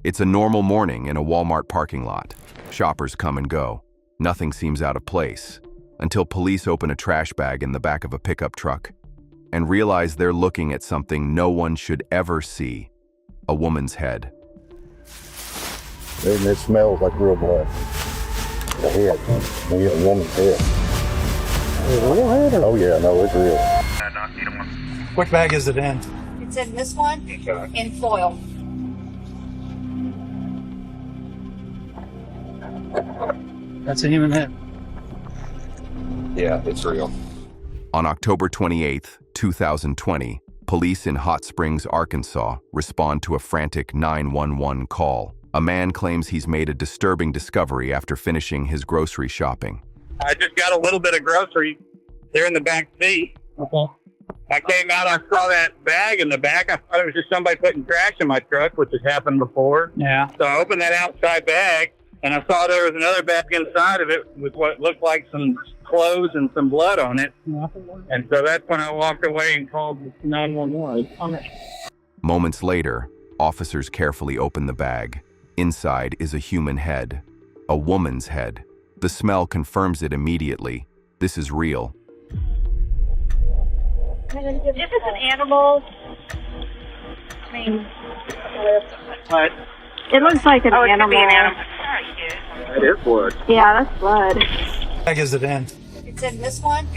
It's a normal morning in a Walmart parking lot. Shoppers come and go. Nothing seems out of place until police open a trash bag in the back of a pickup truck and realize they're looking at something no one should ever see: a woman's head. And it smells like real blood. The head. We get a woman's head. A real head? Oh yeah, no, it's real. Which bag is it in? It's in this one, in foil. That's a human head. Yeah, it's real. On October 28, 2020, police in Hot Springs, Arkansas, respond to a frantic 911 call. A man claims he's made a disturbing discovery after finishing his grocery shopping. I just got a little bit of groceries. They're in the back seat. Okay. I came out, I saw that bag in the back. I thought it was just somebody putting trash in my truck, which has happened before. Yeah. So I opened that outside bag, and I saw there was another bag inside of it with what looked like some clothes and some blood on it. Yeah. And so that's when I walked away and called 911. Moments later, officers carefully open the bag. Inside is a human head, a woman's head. The smell confirms it immediately. This is real. Is this an animal? I mean, What? it looks like an animal. It could be an animal. It is blood. Yeah, that's blood. Which bag is it in? It's in this one,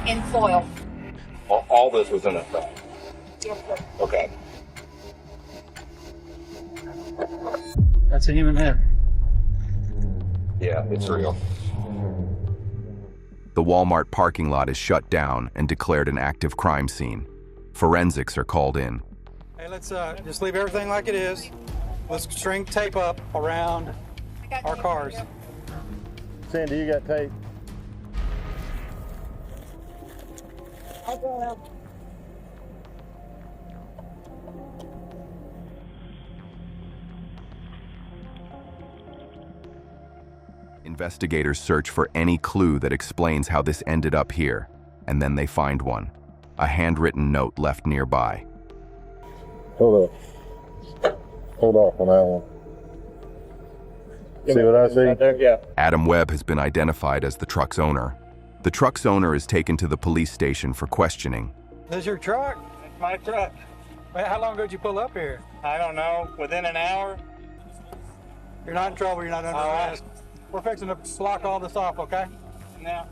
in foil. All this was in that bag. Yes, sir. Okay. That's a human head. Yeah, it's real. The Walmart parking lot is shut down and declared an active crime scene. Forensics are called in. Hey, let's just leave everything like it is. Let's string tape up around our cars. Sandy, you got tape? Investigators search for any clue that explains how this ended up here, and then they find one: a handwritten note left nearby. Hold up. Hold off on that one. See what I see? Right there, yeah. Adam Webb has been identified as the truck's owner. The truck's owner is taken to the police station for questioning. This is your truck? It's my truck. Wait, how long ago did you pull up here? I don't know, within an hour. You're not in trouble, you're not under arrest. We're fixing to block all this off, okay? Now,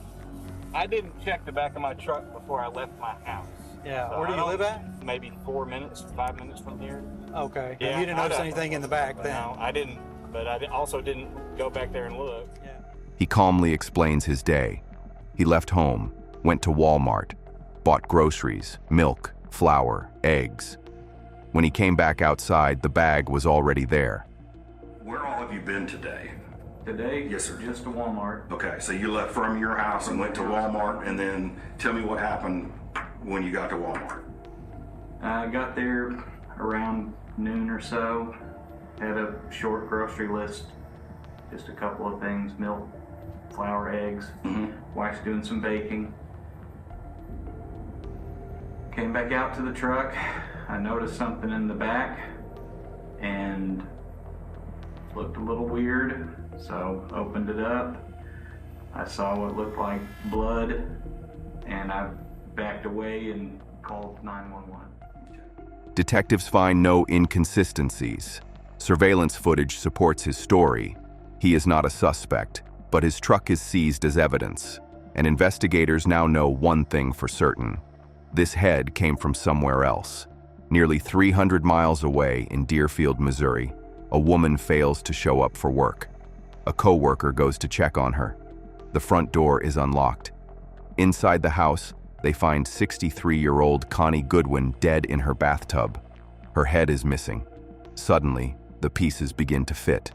I didn't check the back of my truck before I left my house. Yeah, So where do I you don't- live at? Maybe 4 minutes, 5 minutes from here. Okay. Yeah, You didn't I notice don't- anything in the back then? No, I didn't, but I also didn't go back there and look. Yeah. He calmly explains his day. He left home, went to Walmart, bought groceries, milk, flour, eggs. When he came back outside, the bag was already there. Where all have you been today? Today? Yes, sir. Just to Walmart. Okay, so you left from your house and went to Walmart, and then tell me what happened when you got to Walmart. I got there around noon or so. Had a short grocery list. Just a couple of things: milk, flour, eggs. Wife's doing some baking. Came back out to the truck. I noticed something in the back and looked a little weird. So opened it up. I saw what looked like blood, and I backed away and called 911. Detectives find no inconsistencies. Surveillance footage supports his story. He is not a suspect, but his truck is seized as evidence. And investigators now know one thing for certain: this head came from somewhere else. Nearly 300 miles away in Deerfield, Missouri, a woman fails to show up for work. A co-worker goes to check on her. The front door is unlocked. Inside the house, they find 63-year-old Connie Goodwin dead in her bathtub. Her head is missing. Suddenly, the pieces begin to fit.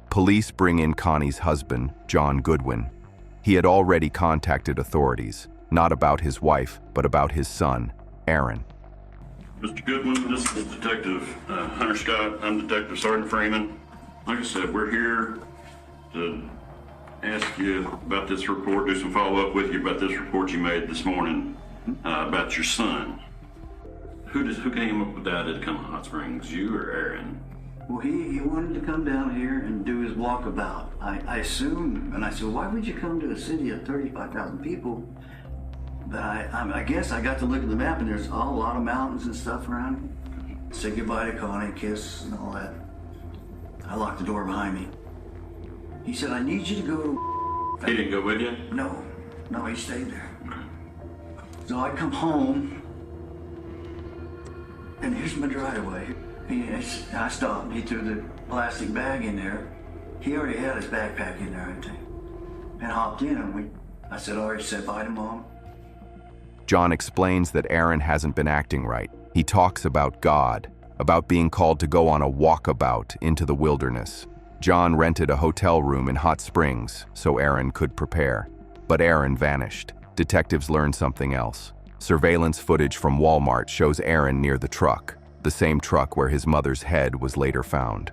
Police bring in Connie's husband, John Goodwin. He had already contacted authorities, not about his wife, but about his son, Aaron. Mr. Goodwin, this is Detective Hunter Scott. I'm Detective Sergeant Freeman. Like I said, we're here to ask you about this report, do some follow-up with you about this report you made this morning about your son. Who came up with that at Come Hot Springs, you or Aaron? Well, he wanted to come down here and do his walkabout. I assumed, and I said, why would you come to a city of 35,000 people? But I guess I got to look at the map, and there's a lot of mountains and stuff around. Say goodbye to Connie, kiss, and all that. I locked the door behind me. He said, I need you to go to... He didn't go with you? No, he stayed there. So I come home, and here's my driveway. I stopped. He threw the plastic bag in there. He already had his backpack in there, I think. And hopped in, and I said, I already said bye to Mom. John explains that Aaron hasn't been acting right. He talks about God, about being called to go on a walkabout into the wilderness. John rented a hotel room in Hot Springs so Aaron could prepare. But Aaron vanished. Detectives learned something else. Surveillance footage from Walmart shows Aaron near the truck, the same truck where his mother's head was later found.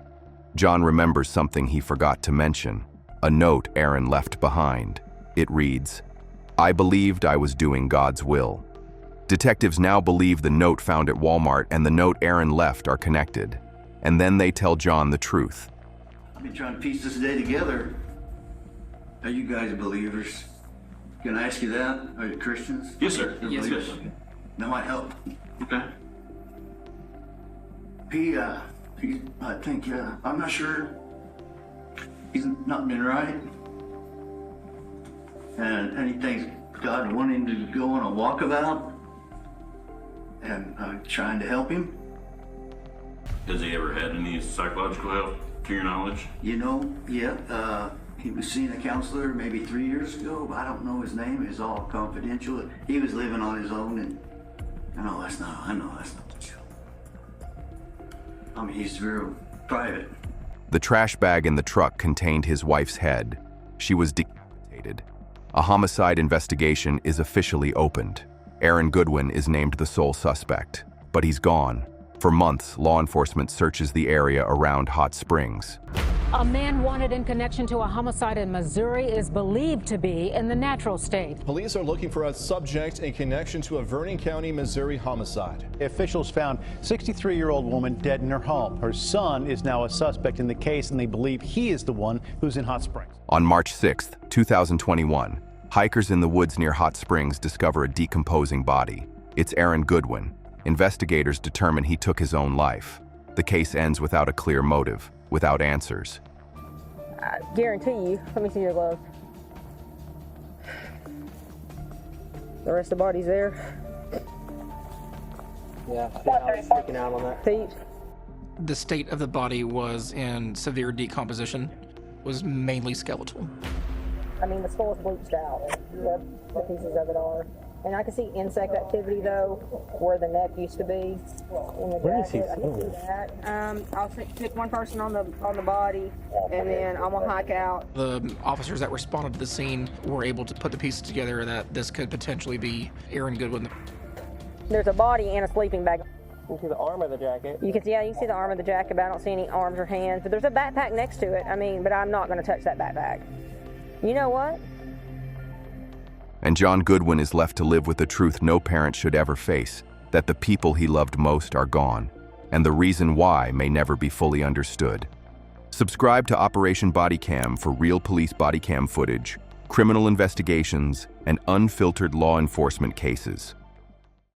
John remembers something he forgot to mention, a note Aaron left behind. It reads, "I believed I was doing God's will." Detectives now believe the note found at Walmart and the note Aaron left are connected. And then they tell John the truth. I've been trying to piece this day together. Are you guys believers? Can I ask you that? Are you Christians? Yes, sir. Yes, Yes. That might help. Okay. I think, I'm not sure. He's not been right. And he thinks God wanted him to go on a walkabout. And I'm trying to help him. Has he ever had any psychological help, to your knowledge? You know, yeah, he was seeing a counselor maybe 3 years ago, but I don't know his name. It's all confidential. He was living on his own, and I know that's not the truth. I mean, he's real private. The trash bag in the truck contained his wife's head. She was decapitated. A homicide investigation is officially opened. Aaron Goodwin is named the sole suspect, but he's gone. For months, law enforcement searches the area around Hot Springs. A man wanted in connection to a homicide in Missouri is believed to be in the natural state. Police are looking for a subject in connection to a Vernon County, Missouri homicide. Officials found 63-year-old woman dead in her home. Her son is now a suspect in the case, and they believe he is the one who's in Hot Springs. On March 6, 2021, hikers in the woods near Hot Springs discover a decomposing body. It's Aaron Goodwin. Investigators determine he took his own life. The case ends without a clear motive, without answers. I guarantee you, let me see your glove. The rest of the body's there. Yeah, I was freaking out on that. Feet. The state of the body was in severe decomposition, was mainly skeletal. I mean, the skull is bleached out. The pieces of it are. And I can see insect activity, though, where the neck used to be in the jacket. I can see that. I'll pick one person on the body, and then I'm going to hike out. The officers that responded to the scene were able to put the pieces together that this could potentially be Aaron Goodwin. There's a body and a sleeping bag. You can see the arm of the jacket. You can see the arm of the jacket, but I don't see any arms or hands. But there's a backpack next to it. I mean, but I'm not going to touch that backpack. You know what? And John Goodwin is left to live with the truth no parent should ever face, that the people he loved most are gone, and the reason why may never be fully understood. Subscribe to Operation Bodycam for real police bodycam footage, criminal investigations, and unfiltered law enforcement cases.